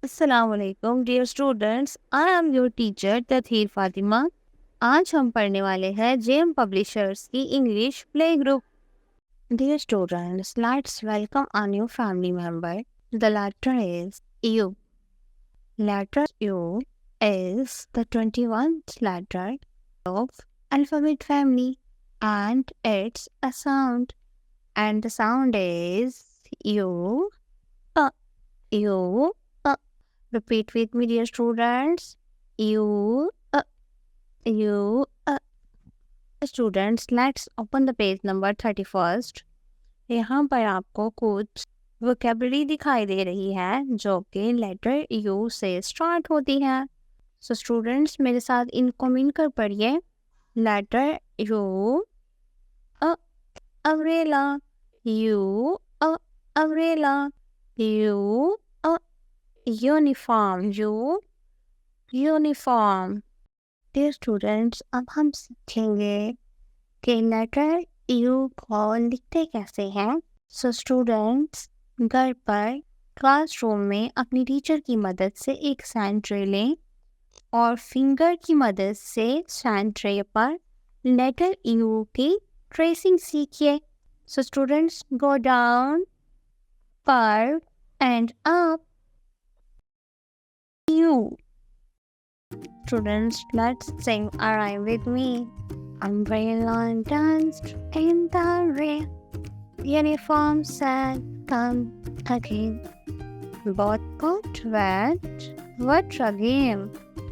अस्सलामुअलैकुम dear students, I am your teacher Tathir Fatima. आज हम पढ़ने वाले हैं जेएम पब्लिशर्स की English play group. Dear students, let's welcome a new family member. The letter is U. Letter U is the 21st letter of alphabet family and it's a sound. And the sound is U. Uh, U. Repeat with me, dear students. U. U. Students, let's open the page number 31st. यहाँ पर आपको कुछ vocabulary दिखाई दे रही है जो कि letter you से स्टार्ट होती है। सो स्टूडेंट्स, मेरे साथ इनको मिलकर पढ़िए। Letter U, umbrella, U, umbrella, U, uniform, U, uniform. Dear students, अब हम सीखेंगे कि लेटर यू को लिखते कैसे हैं। सो स्टूडेंट्स, घर पर क्लासरूम में अपनी टीचर की मदद से एक सैंड ट्रे लें और फिंगर की मदद से सैंड ट्रे पर लेटर यू की ट्रेसिंग सीखिए। सो स्टूडेंट्स, गो डाउन, पर and up, you. Students, let's sing a rhyme with me. Umbrella danced in the rain, uniform said, come again. Both got wet again.